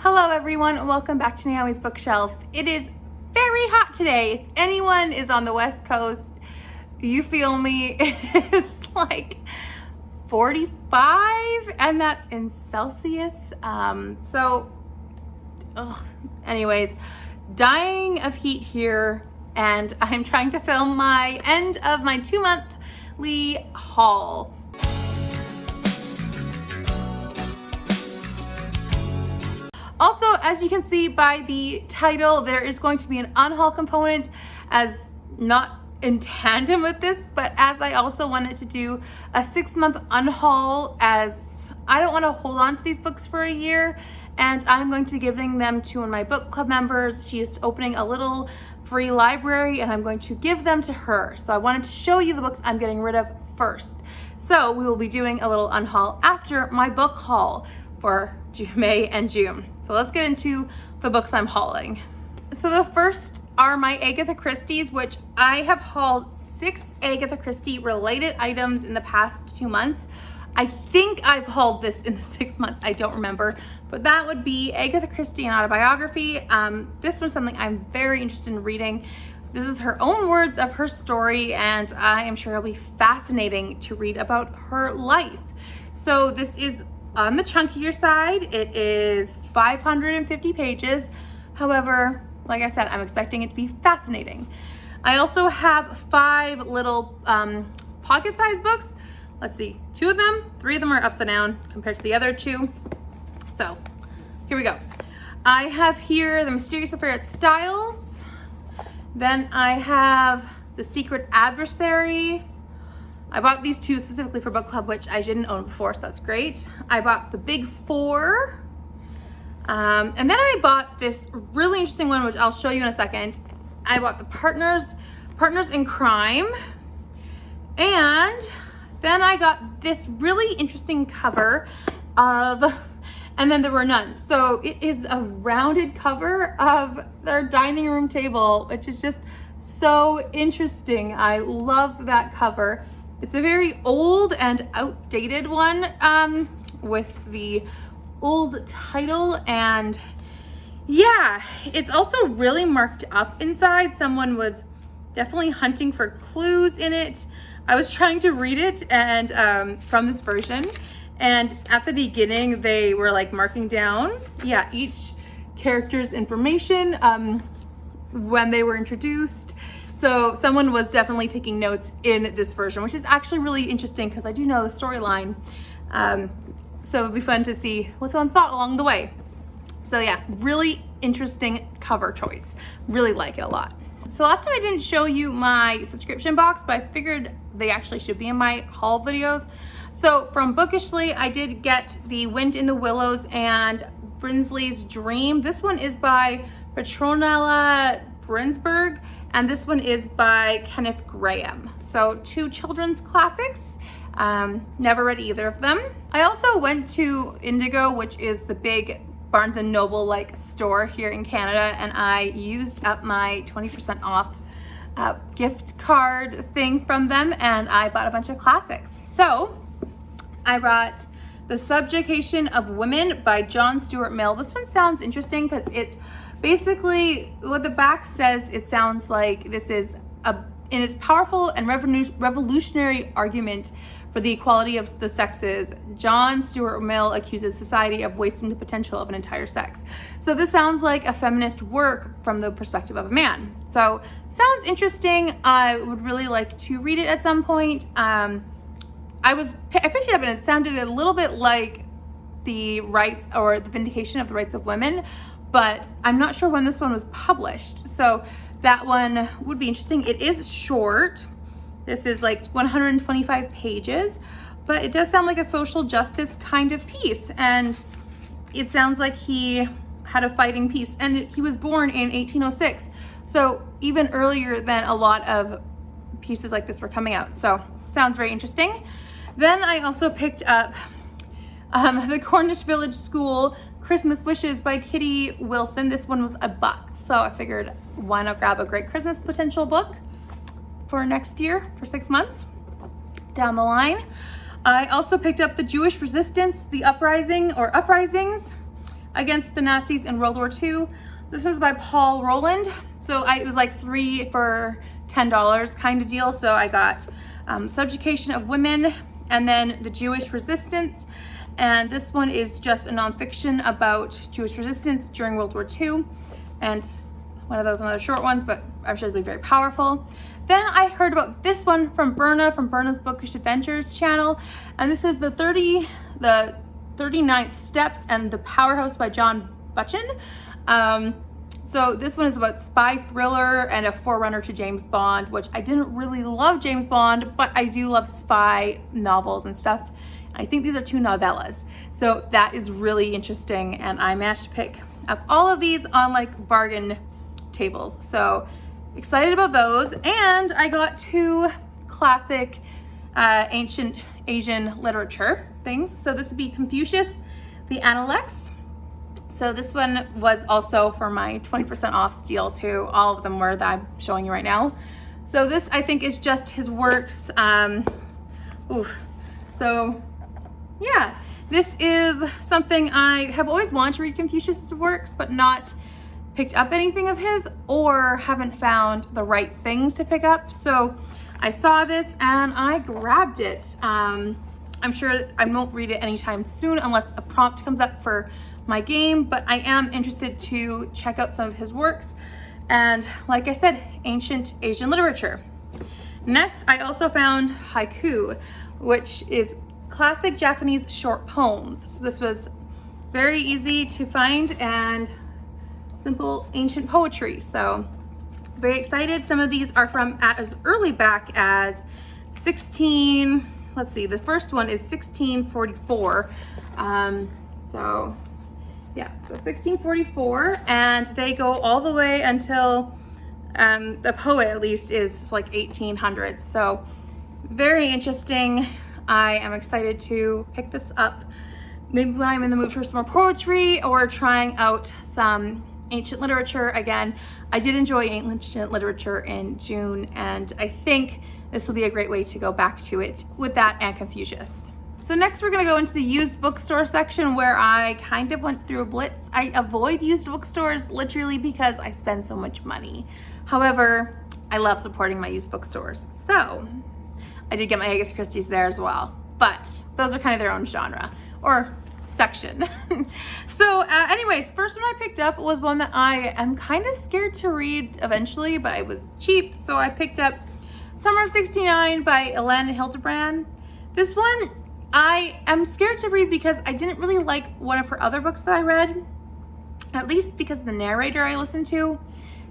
Hello everyone, welcome back to Naomi's Bookshelf. It is very hot today. If anyone is on the West Coast, you feel me, it's like 45 and that's in Celsius. Anyways, dying of heat here, and I'm trying to film my end of my 2-monthly haul. Also, as you can see by the title, there is going to be an unhaul component, as not in tandem with this, but as I also wanted to do a 6-month unhaul, as I don't want to hold on to these books for a year, and I'm going to be giving them to one of my book club members. She is opening a little free library and I'm going to give them to her. So I wanted to show you the books I'm getting rid of first. So we will be doing a little unhaul after my book haul for May and June. So let's get into the books I'm hauling. So the first are my Agatha Christie's, which I have hauled 6 Agatha Christie related items in the past 2 months. I think I've hauled this in the 6 months, I don't remember, but that would be Agatha Christie, an autobiography. This one's something I'm very interested in reading. This is her own words of her story, and I am sure it'll be fascinating to read about her life. So this is on the chunkier side. It is 550 pages. However, like I said, I'm expecting it to be fascinating. I also have 5 little pocket-sized books. Let's see, 2 of them, 3 of them are upside down compared to the other 2. So here we go. I have here The Mysterious Affair at Styles. Then I have The Secret Adversary. I bought these 2 specifically for book club, which I didn't own before, so that's great. I bought The Big Four. And then I bought this really interesting one, which I'll show you in a second. I bought The Partners in Crime. And then I got this really interesting cover of And Then There Were None. So it is a rounded cover of their dining room table, which is just so interesting. I love that cover. It's a very old and outdated one with the old title, and yeah, it's also really marked up inside. Someone was definitely hunting for clues in it. I was trying to read it and from this version, and at the beginning they were like marking down, yeah, each character's information when they were introduced. So someone was definitely taking notes in this version, which is actually really interesting because I do know the storyline. So it'd be fun to see what someone thought along the way. So yeah, really interesting cover choice. Really like it a lot. So last time I didn't show you my subscription box, but I figured they actually should be in my haul videos. So from Bookishly, I did get The Wind in the Willows and Brinsley's Dream. This one is by Petronella Brinsberg, and this one is by Kenneth Grahame. So 2 children's classics. Never read either of them. I also went to Indigo, which is the big Barnes & Noble like store here in Canada, and I used up my 20% off gift card thing from them, and I bought a bunch of classics. So I bought The Subjugation of Women by John Stuart Mill. This one sounds interesting because it's basically what the back says. It sounds like this is in its powerful and revolutionary argument for the equality of the sexes, John Stuart Mill accuses society of wasting the potential of an entire sex. So this sounds like a feminist work from the perspective of a man. So sounds interesting. I would really like to read it at some point. I picked it up and it sounded a little bit like the rights or the vindication of the rights of women, but I'm not sure when this one was published. So that one would be interesting. It is short. This is like 125 pages, but it does sound like a social justice kind of piece. And it sounds like he had a fighting piece, and he was born in 1806. So even earlier than a lot of pieces like this were coming out. So sounds very interesting. Then I also picked up The Cornish Village School Christmas Wishes by Kitty Wilson. This one was $1, so I figured why not grab a great Christmas potential book for next year, for 6 months down the line. I also picked up The Jewish Resistance, The Uprising or Uprisings against the Nazis in World War II. This was by Paul Roland. So it was like 3 for $10 kind of deal. So I got Subjugation of Women and then The Jewish Resistance. And this one is just a nonfiction about Jewish resistance during World War II. And one of those other short ones, but I'm sure it'll be very powerful. Then I heard about this one from Berna's Bookish Adventures channel. And this is the 39th Steps and the Powerhouse by John Butchin. So this one is about spy thriller and a forerunner to James Bond, which I didn't really love James Bond, but I do love spy novels and stuff. I think these are 2 novellas. So that is really interesting. And I managed to pick up all of these on like bargain tables. So excited about those. And I got 2 classic ancient Asian literature things. So this would be Confucius, the Analects. So this one was also for my 20% off deal too. All of them were that I'm showing you right now. So this I think is just his works. So yeah, this is something I have always wanted to read Confucius's works, but not picked up anything of his or haven't found the right things to pick up. So I saw this and I grabbed it. I'm sure I won't read it anytime soon unless a prompt comes up for my game, but I am interested to check out some of his works. And like I said, ancient Asian literature. Next, I also found haiku, which is classic Japanese short poems. This was very easy to find and simple ancient poetry. So very excited. Some of these are from as early back as let's see, the first one is 1644. So 1644, and they go all the way until the poet at least is like 1800s. So very interesting. I am excited to pick this up. Maybe when I'm in the mood for some more poetry or trying out some ancient literature again. I did enjoy ancient literature in June, and I think this will be a great way to go back to it with that and Confucius. So next we're gonna go into the used bookstore section where I kind of went through a blitz. I avoid used bookstores literally because I spend so much money. However, I love supporting my used bookstores. So I did get my Agatha Christie's there as well, but those are kind of their own genre or section. So anyways, first one I picked up was one that I am kind of scared to read eventually, but it was cheap. So I picked up Summer of '69 by Ellen Hildebrand. This one I am scared to read because I didn't really like one of her other books that I read, at least because the narrator I listened to,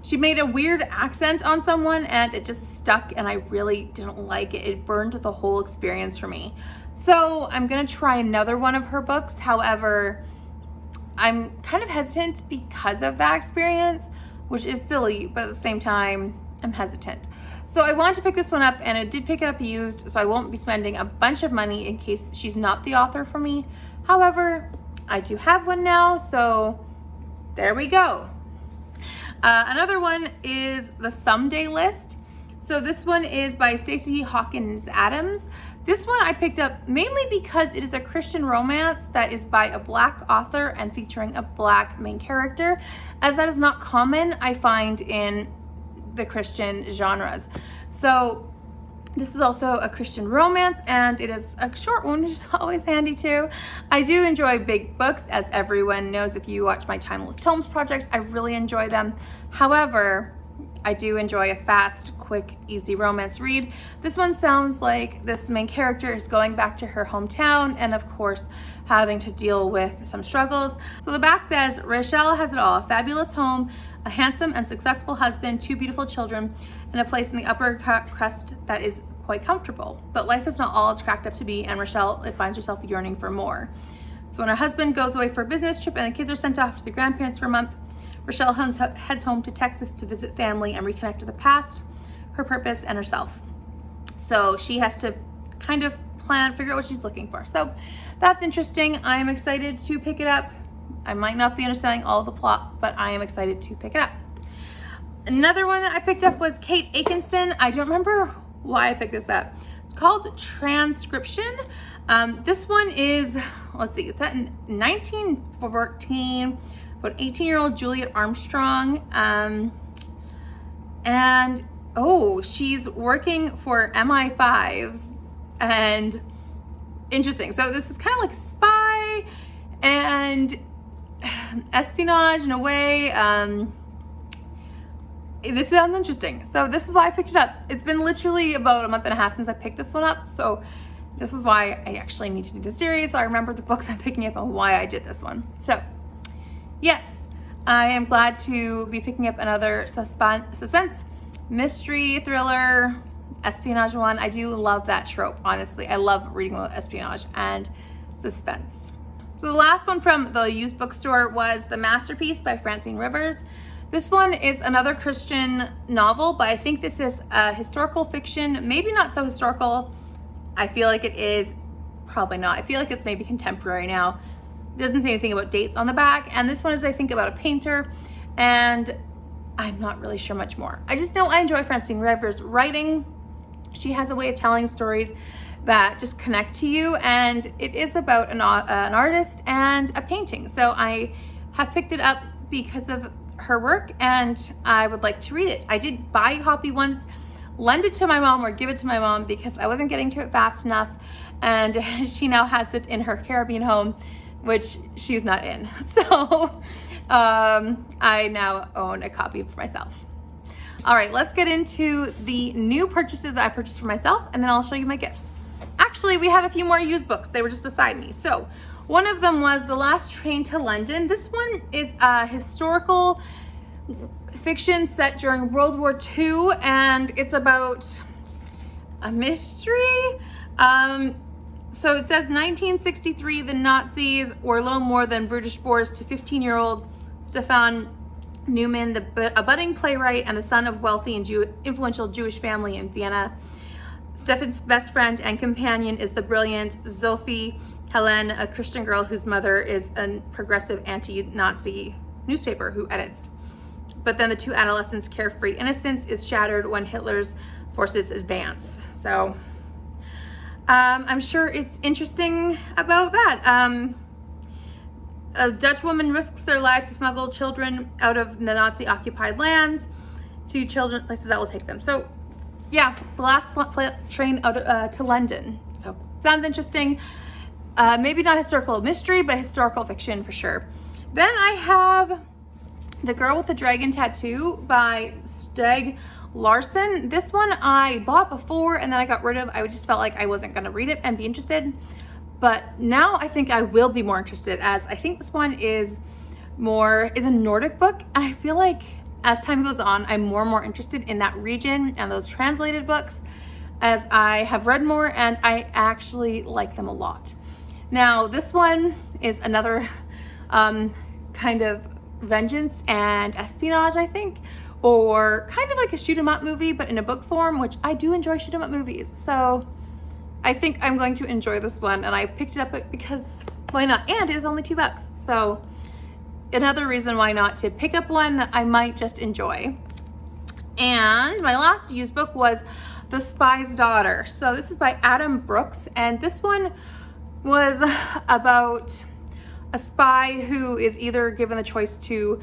she made a weird accent on someone and it just stuck and I really didn't like it. It burned the whole experience for me. So I'm gonna try another one of her books. However, I'm kind of hesitant because of that experience, which is silly, but at the same time, I'm hesitant. So I wanted to pick this one up and I did pick it up used, so I won't be spending a bunch of money in case she's not the author for me. However, I do have one now, so there we go. Another one is The Someday List. So this one is by Stacey Hawkins Adams. This one I picked up mainly because it is a Christian romance that is by a Black author and featuring a Black main character, as that is not common, I find, in the Christian genres. So this is also a Christian romance and it is a short one, which is always handy too. I do enjoy big books, as everyone knows if you watch my Timeless Tomes project, I really enjoy them. However, I do enjoy a fast, quick, easy romance read. This one sounds like this main character is going back to her hometown and of course having to deal with some struggles. So the back says, Rachel has it all: a fabulous home, a handsome and successful husband, 2 beautiful children, and a place in the upper crust that is quite comfortable. But life is not all it's cracked up to be, and Rochelle finds herself yearning for more. So when her husband goes away for a business trip and the kids are sent off to the grandparents for a month, Rochelle heads home to Texas to visit family and reconnect with the past, her purpose, and herself. So she has to kind of figure out what she's looking for. So that's interesting. I am excited to pick it up. I might not be understanding all of the plot, but I am excited to pick it up. Another one that I picked up was Kate Atkinson. I don't remember why I picked this up. It's called Transcription. This one is let's see, it's set in 1914, about 18-year-old Juliet Armstrong. And oh, she's working for MI5s, and interesting. So this is kind of like a spy and espionage in a way. This sounds interesting. So this is why I picked it up. It's been literally about a month and a half since I picked this one up. So this is why I actually need to do this series. So I remember the books I'm picking up and why I did this one. So yes, I am glad to be picking up another suspense, mystery, thriller, espionage one. I do love that trope, honestly. I love reading about espionage and suspense. So the last one from the used bookstore was The Masterpiece by Francine Rivers. This one is another Christian novel, but I think this is a historical fiction, maybe not so historical. I feel like it is, probably not. I feel like it's maybe contemporary now. It doesn't say anything about dates on the back. And this one is, I think, about a painter, and I'm not really sure much more. I just know I enjoy Francine Rivers' writing. She has a way of telling stories that just connect to you, and it is about an artist and a painting. So I have picked it up because of her work, and I would like to read it. I did buy a copy once, lend it to my mom or give it to my mom because I wasn't getting to it fast enough, and she now has it in her Caribbean home, which she's not in. So I now own a copy for myself. All right, let's get into the new purchases that I purchased for myself, and then I'll show you my gifts. Actually, we have a few more used books. They were just beside me. So one of them was The Last Train to London. This one is a historical fiction set during World War II, and it's about a mystery. So it says 1963, the Nazis were little more than British Boers to 15-year-old Stefan Newman, a budding playwright and the son of wealthy and influential Jewish family in Vienna. Stefan's best friend and companion is the brilliant Sophie Helen, a Christian girl whose mother is a progressive anti-Nazi newspaper who edits. But then the two adolescents' carefree innocence is shattered when Hitler's forces advance. So I'm sure it's interesting about that. A Dutch woman risks their lives to smuggle children out of the Nazi-occupied lands to places that will take them. So yeah, The Last Train out to London. So sounds interesting. Maybe not historical mystery, but historical fiction for sure. Then I have The Girl with the Dragon Tattoo by Stieg Larsson. This one I bought before and then I got rid of. I just felt like I wasn't gonna read it and be interested. But now I think I will be more interested, as I think this one is a Nordic book. And I feel like as time goes on, I'm more and more interested in that region and those translated books, as I have read more and I actually like them a lot. Now, this one is another kind of vengeance and espionage, I think, or kind of like a shoot 'em up movie, but in a book form, which I do enjoy shoot 'em up movies. So I think I'm going to enjoy this one, and I picked it up because why not? And it was only $2. So another reason why not to pick up one that I might just enjoy. And my last used book was The Spy's Daughter. So this is by Adam Brooks, and this one was about a spy who is either given the choice to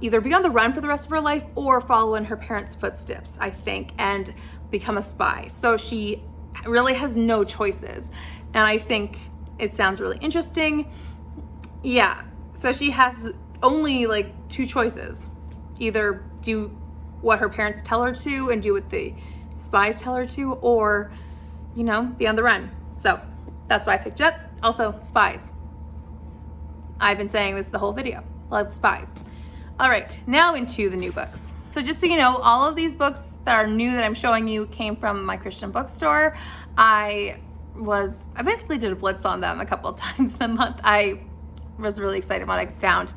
either be on the run for the rest of her life or follow in her parents' footsteps, I think, and become a spy. So she really has no choices, and I think it sounds really interesting. Yeah, so she has only like two choices: either do what her parents tell her to and do what the spies tell her to, or, you know, be on the run. So that's why I picked it up. Also, spies. I've been saying this the whole video. Love spies. All right, now into the new books. So just so you know, all of these books that are new that I'm showing you came from my Christian bookstore. I basically did a blitz on them a couple of times in a month. I was really excited what I found.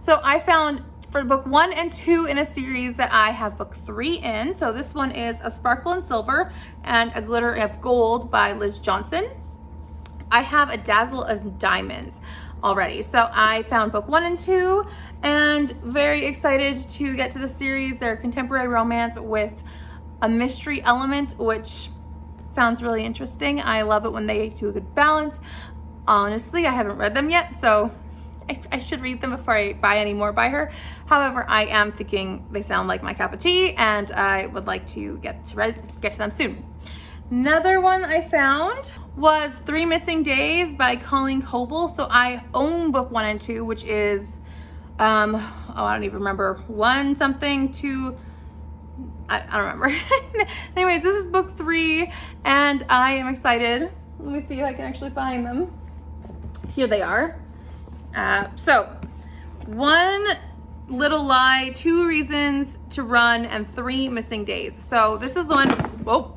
So I found for book 1 and 2 in a series that I have book 3 in. So this one is A Sparkle in Silver and A Glitter of Gold by Liz Johnson. I have A Dazzle of Diamonds already. So I found book 1 and 2 and very excited to get to the series. They're contemporary romance with a mystery element, which sounds really interesting. I love it when they do a good balance. Honestly, I haven't read them yet, so I should read them before I buy any more by her. However, I am thinking they sound like my cup of tea, and I would like to get to them soon. Another one I found was 3 Missing Days by Colleen Coble. So I own book 1 and 2, which is, I don't even remember, 1 something, 2, I don't remember. Anyways, this is book 3, and I am excited. Let me see if I can actually find them. Here they are. So, 1 Little Lie, 2 Reasons to Run, and 3 Missing Days. So this is the one, whoa.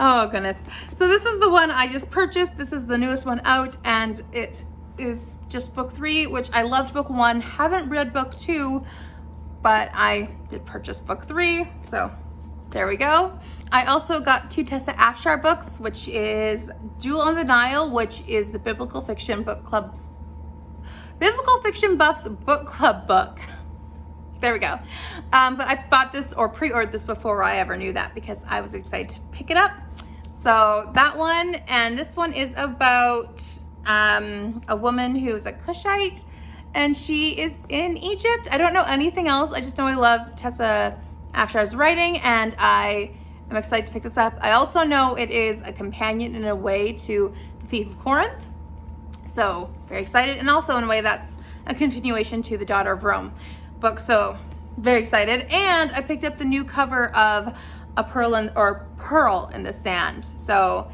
Oh goodness. So this is the one I just purchased. This is the newest one out, and it is just book 3, which I loved book 1. Haven't read book 2, but I did purchase book 3. So there we go. I also got 2 Tessa Afshar books, which is Jewel on the Nile, which is the Biblical Fiction Buffs book club book. There we go. But I bought this or pre-ordered this before I ever knew that, because I was excited to pick it up. So that one, and this one is about a woman who is a Cushite, and she is in Egypt. I don't know anything else. I just know I love Tessa Afshar's writing, and I am excited to pick this up. I also know it is a companion in a way to The Thief of Corinth. So very excited, and also in a way that's a continuation to The Daughter of Rome book. So very excited. And I picked up the new cover of Pearl in the Sand. So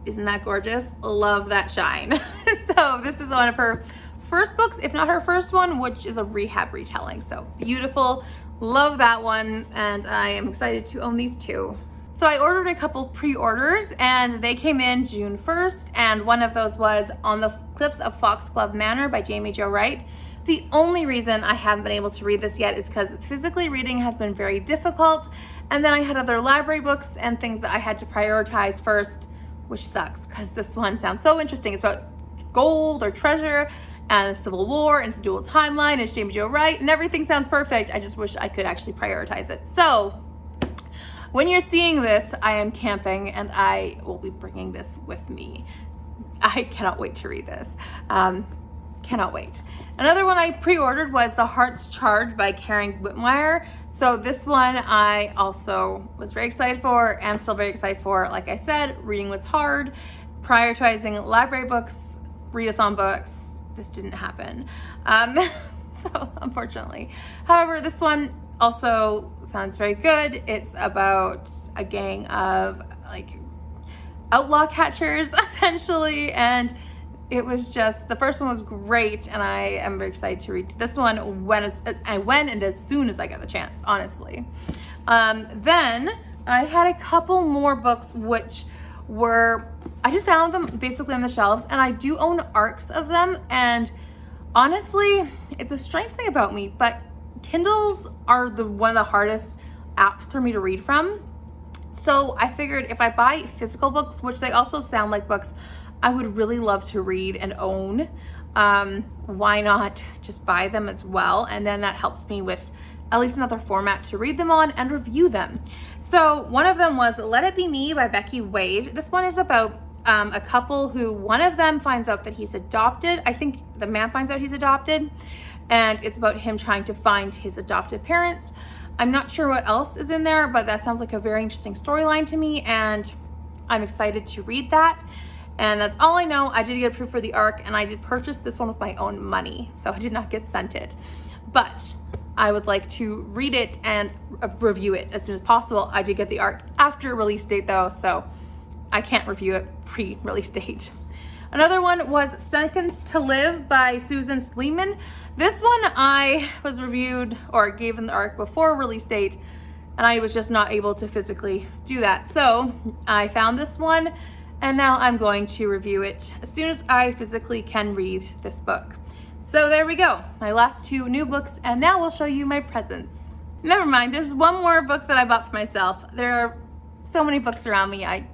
isn't that gorgeous? Love that shine. So this is one of her first books, if not her first one, which is a rehab retelling. So beautiful. Love that one, and I am excited to own these 2. So I ordered a couple pre-orders, and they came in June 1st, and one of those was On the Cliffs of Foxglove Manor by Jamie Jo Wright. The only reason I haven't been able to read this yet is because physically reading has been very difficult, and then I had other library books and things that I had to prioritize first, which sucks because this one sounds so interesting. It's about gold or treasure and the Civil War, and it's a dual timeline, and it's Jamie Jo Wright, and everything sounds perfect. I just wish I could actually prioritize it. So when you're seeing this, I am camping, and I will be bringing this with me. I cannot wait to read this. Cannot wait. Another one I pre-ordered was The Heart's Charge by Karen Whitmire. So this one I also was very excited for, and still very excited for. Like I said, reading was hard. Prioritizing library books, readathon books, this didn't happen. So unfortunately. However, this one also sounds very good. It's about a gang of like outlaw catchers essentially, and it was just, the first one was great, and I am very excited to read this one when and as soon as I get the chance, honestly. Then I had a couple more books which were, I just found them basically on the shelves, and I do own ARCs of them, and honestly, it's a strange thing about me, but Kindles are one of the hardest apps for me to read from. So I figured if I buy physical books, which they also sound like books I would really love to read and own, why not just buy them as well? And then that helps me with at least another format to read them on and review them. So one of them was Let It Be Me by Becky Wade. This one is about a couple who, one of them finds out that he's adopted. I think the man finds out he's adopted, and it's about him trying to find his adopted parents. I'm not sure what else is in there, but that sounds like a very interesting storyline to me, and I'm excited to read that. And that's all I know. I did get approved for the ARC, and I did purchase this one with my own money, so I did not get sent it. But I would like to read it and review it as soon as possible. I did get the ARC after release date though, so I can't review it pre-release date. Another one was Seconds to Live by Susan Sleeman. This one I was reviewed or gave in the ARC before release date, and I was just not able to physically do that. So I found this one, and now I'm going to review it as soon as I physically can read this book. So there we go, my last 2 new books, and now we'll show you my presents. Never mind, there's one more book that I bought for myself. There are so many books around me, I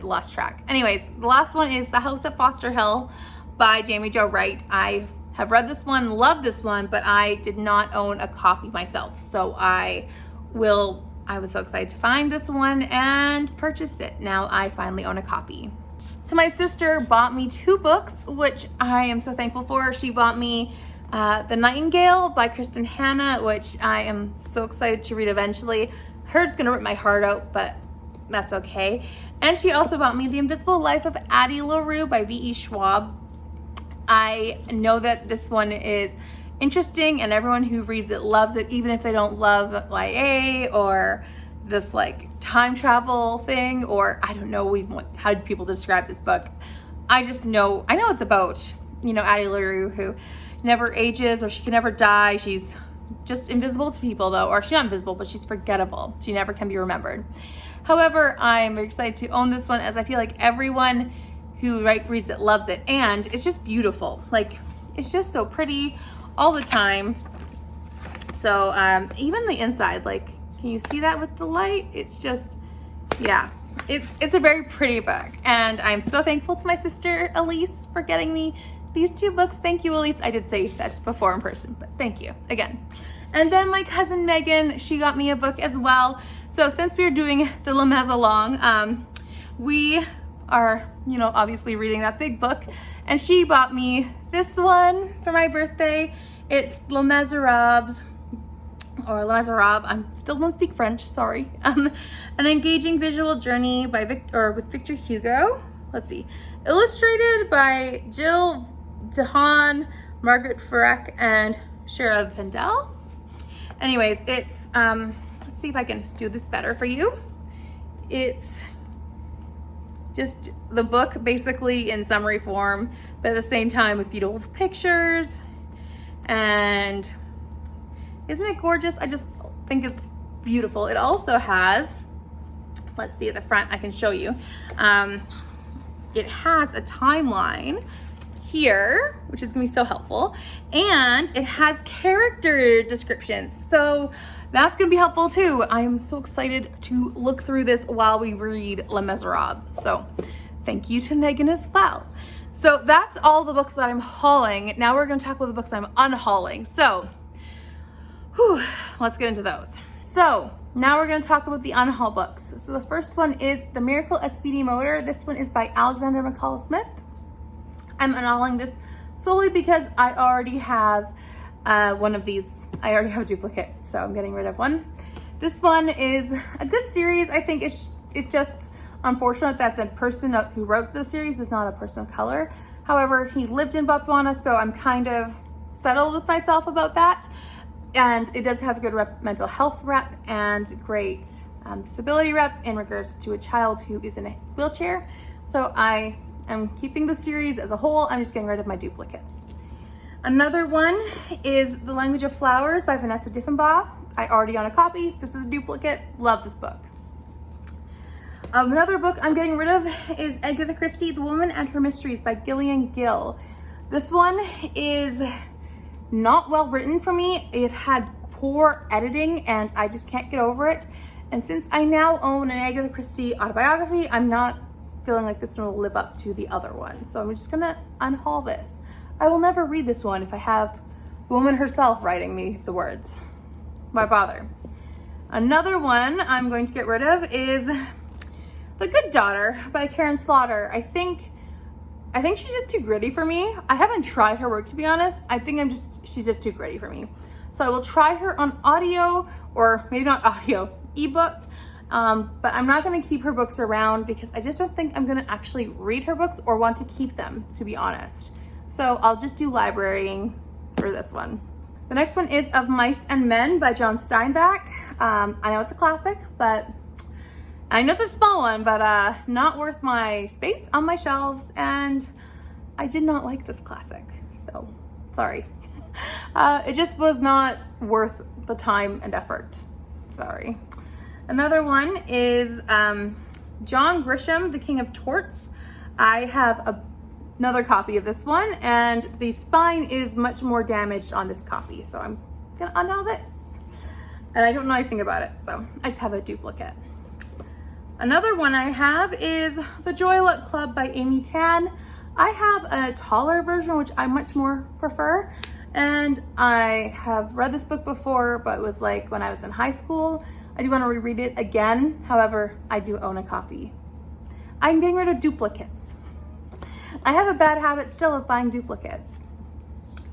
lost track. Anyways, the last one is The House at Foster Hill by Jamie Jo Wright. I have read this one, loved this one, but I did not own a copy myself. So I was so excited to find this one and purchase it. Now I finally own a copy. So my sister bought me 2 books, which I am so thankful for. She bought me The Nightingale by Kristen Hanna, which I am so excited to read eventually. Heard it's gonna rip my heart out, but that's okay. And she also bought me The Invisible Life of Addie LaRue by V.E. Schwab. I know that this one is interesting and everyone who reads it loves it, even if they don't love YA or this like time travel thing, or I don't know even how people describe this book. I know it's about, you know, Addie LaRue who never ages, or she can never die. She's just invisible to people though, or she's not invisible, but she's forgettable. She never can be remembered. However, I'm very excited to own this one, as I feel like everyone who reads it loves it, and it's just beautiful. Like, it's just so pretty all the time. So even the inside, like, can you see that with the light? It's just, yeah, it's a very pretty book, and I'm so thankful to my sister Elise for getting me these 2 books. Thank you, Elise. I did say that before in person, but thank you again. And then my cousin Megan, she got me a book as well. So since we're doing the Lemez along, we are, you know, obviously reading that big book, and she bought me this one for my birthday. It's Les Miserables, or Les Miserables, I still don't speak French, sorry. An engaging visual journey by with Victor Hugo. Let's see, illustrated by Jill DeHaan, Margaret Farrack, and Shara Pendel. Anyways, it's, let's see if I can do this better for you. It's just the book basically in summary form, but at the same time with beautiful pictures. And isn't it gorgeous? I just think it's beautiful. It also has, let's see at the front, I can show you. It has a timeline here, which is gonna be so helpful. And it has character descriptions. So that's gonna be helpful too. I'm so excited to look through this while we read Les Miserables. So thank you to Megan as well. So that's all the books that I'm hauling. Now we're gonna talk about the books I'm unhauling. So, let's get into those. So now we're gonna talk about the unhaul books. So the first one is The Miracle at Speedy Motor. This one is by Alexander McCall Smith. I'm unhauling this solely because I already have one of these. I already have a duplicate, so I'm getting rid of one. This one is a good series. I think it's just unfortunate that the person who wrote the series is not a person of color. However, he lived in Botswana, so I'm kind of settled with myself about that. And it does have a good mental health rep and great disability rep in regards to a child who is in a wheelchair. So I am keeping the series as a whole. I'm just getting rid of my duplicates. Another one is The Language of Flowers by Vanessa Diffenbaugh. I already own a copy. This is a duplicate. Love this book. Another book I'm getting rid of is Agatha Christie, The Woman and Her Mysteries by Gillian Gill. This one is not well written for me. It had poor editing and I just can't get over it. And since I now own an Agatha Christie autobiography, I'm not feeling like this one will live up to the other one. So I'm just gonna unhaul this. I will never read this one if I have the woman herself writing me the words. Why bother? Another one I'm going to get rid of is The Good Daughter by Karen Slaughter. I think she's just too gritty for me. I haven't tried her work, to be honest. I think she's just too gritty for me. So I will try her on audio, or maybe not audio, ebook. But I'm not gonna keep her books around because I just don't think I'm gonna actually read her books or want to keep them, to be honest. So I'll just do librarying for this one. The next one is Of Mice and Men by John Steinbeck. I know it's a classic, but I know it's a small one, but not worth my space on my shelves, and I did not like this classic, so sorry. It just was not worth the time and effort, sorry. Another one is John Grisham, The King of Torts. I have another copy of this one, and the spine is much more damaged on this copy, so I'm gonna unhaul this. And I don't know anything about it, so I just have a duplicate. Another one I have is The Joy Luck Club by Amy Tan. I have a taller version, which I much more prefer. And I have read this book before, but it was like when I was in high school. I do want to reread it again. However, I do own a copy. I'm getting rid of duplicates. I have a bad habit still of buying duplicates.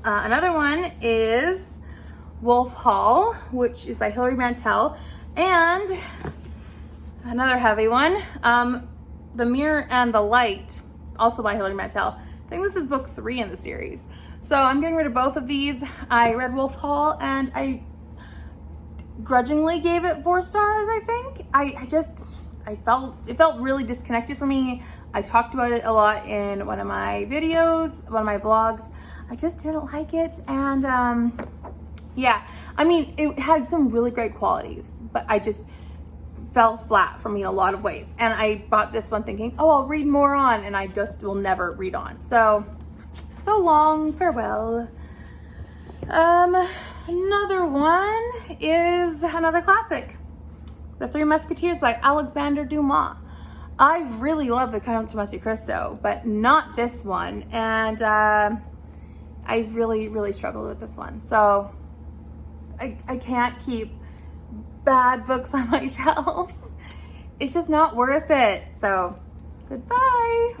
Another one is Unhaul, which is by Hilary Mantel, and another heavy one, The Mirror and the Light, also by Hilary Mantel. I think this is book 3 in the series. So I'm getting rid of both of these. I read Unhaul and I grudgingly gave it 4 stars, I think. It felt really disconnected for me. I talked about it a lot in one of my videos, one of my vlogs. I just didn't like it, and yeah, I mean, it had some really great qualities, but I just fell flat for me in a lot of ways. And I bought this one thinking, oh, I'll read more on, and I just will never read on. So long, farewell. Another one is another classic, The Three Musketeers by Alexander Dumas. I really love the Count of Monte Cristo, but not this one. And I really struggled with this one. So I can't keep bad books on my shelves. It's just not worth it. So goodbye.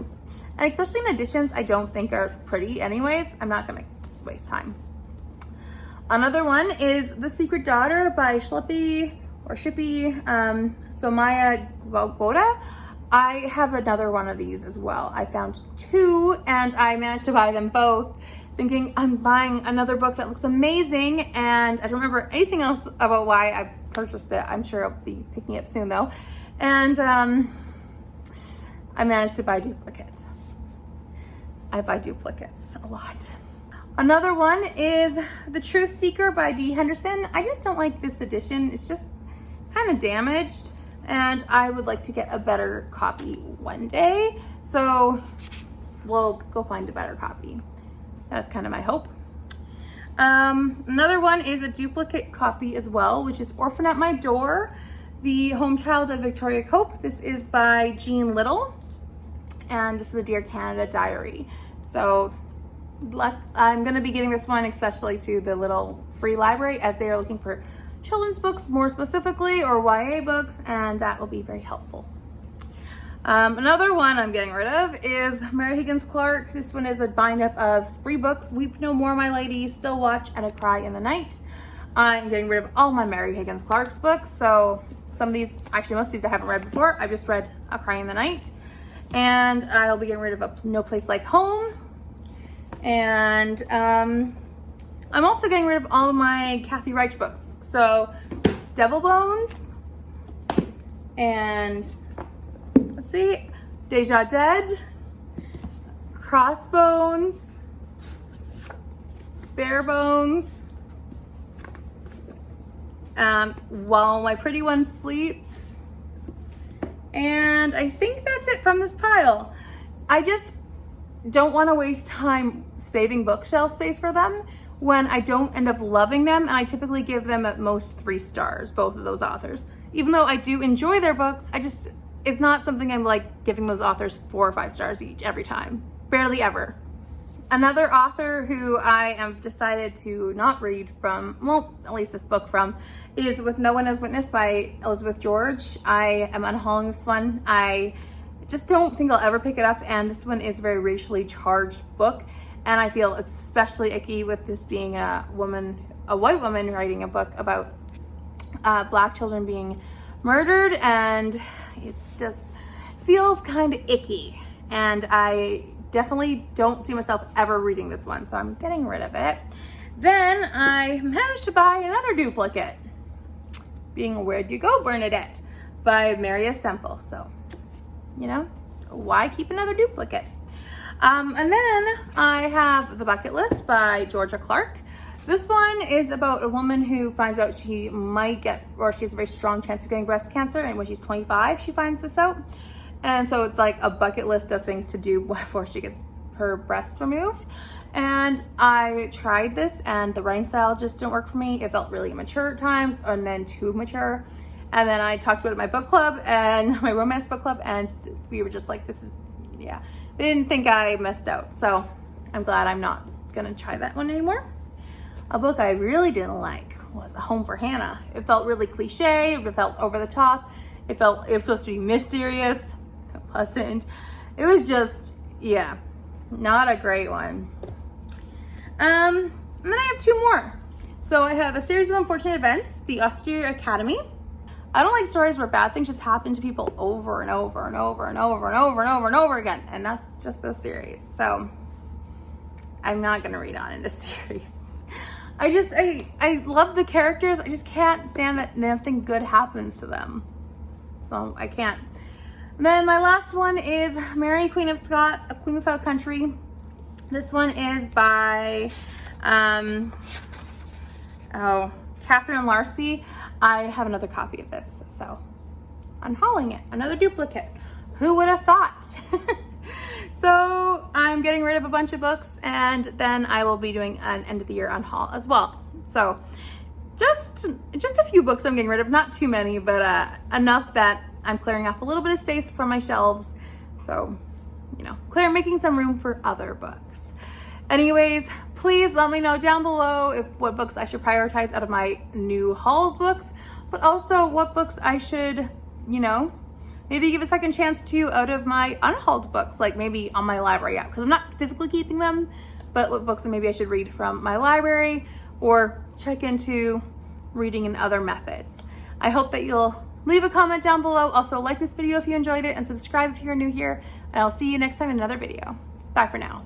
And especially in editions I don't think are pretty anyways, I'm not gonna waste time. Another one is The Secret Daughter by Shippy Somaya Goda. I have another one of these as well. I found 2 and I managed to buy them both thinking I'm buying another book that looks amazing, and I don't remember anything else about why I purchased it. I'm sure I'll be picking it up soon though. And I managed to buy duplicates. I buy duplicates a lot. Another one is The Truth Seeker by D. Henderson. I just don't like this edition. It's just kind of damaged, and I would like to get a better copy one day. So we'll go find a better copy. That's kind of my hope. Another one is a duplicate copy as well, which is Orphan at My Door, the home child of Victoria Cope. This is by Jean Little, and this is a Dear Canada diary. So I'm going to be giving this one especially to the Little Free Library, as they are looking for children's books more specifically, or YA books, and that will be very helpful. Another one I'm getting rid of is Mary Higgins Clark. This one is a bind up of 3 books: Weep No More, My Lady, Still Watch, and A Cry in the Night. I'm getting rid of all my Mary Higgins Clark's books. So some of these, actually most of these I haven't read before. I've just read A Cry in the Night. And I'll be getting rid of No Place Like Home. And I'm also getting rid of all of my Kathy Reich books. So Devil Bones, and let's see, Deja Dead, Crossbones, Bare Bones, While My Pretty One Sleeps, and I think that's it from this pile. I just don't want to waste time saving bookshelf space for them when I don't end up loving them, and I typically give them at most 3 stars, both of those authors. Even though I do enjoy their books, it's not something I'm like giving those authors 4 or 5 stars each every time. Barely ever. Another author who I have decided to not read from, well, at least this book from, is With No One as Witness by Elizabeth George. I am unhauling this one. I just don't think I'll ever pick it up, and this one is a very racially charged book, and I feel especially icky with this being a white woman writing a book about Black children being murdered, and it's just feels kind of icky, and I definitely don't see myself ever reading this one, so I'm getting rid of it. Then I managed to buy another duplicate, being Where'd You Go, Bernadette by Maria Semple. So, you know, why keep another duplicate? And then I have The Bucket List by Georgia Clark. This one is about a woman who finds out she might get, or she has a very strong chance of getting breast cancer, and when she's 25 she finds this out. And so it's like a bucket list of things to do before she gets her breasts removed. And I tried this, and the writing style just didn't work for me. It felt really immature at times, and then too mature. And then I talked about it at my book club, and my romance book club, and we were just like, this is, yeah. They didn't think I messed out. So I'm glad I'm not gonna try that one anymore. A book I really didn't like was A Home for Hannah. It felt really cliche, it felt over the top. It was supposed to be mysterious, it wasn't. It was just, yeah. Not a great one. And then I have two more. So I have A Series of Unfortunate Events, The Austere Academy. I don't like stories where bad things just happen to people over and over and over and over and over and over and over again. And that's just this series. So I'm not gonna read on in this series. I love the characters. I just can't stand that nothing good happens to them. So I can't. And then my last one is Mary, Queen of Scots, A Queen Without Country. This one is by, Catherine Larcy. I have another copy of this, so unhauling it, another duplicate. Who would have thought? So I'm getting rid of a bunch of books, and then I will be doing an end of the year unhaul as well. So just a few books I'm getting rid of, not too many, but enough that I'm clearing off a little bit of space from my shelves. So, you know, making some room for other books. Anyways, please let me know down below what books I should prioritize out of my new hauled books, but also what books I should, you know, maybe give a second chance to out of my unhauled books, like maybe on my library app, because I'm not physically keeping them, but what books maybe I should read from my library or check into reading in other methods. I hope that you'll leave a comment down below. Also like this video if you enjoyed it, and subscribe if you're new here, and I'll see you next time in another video. Bye for now.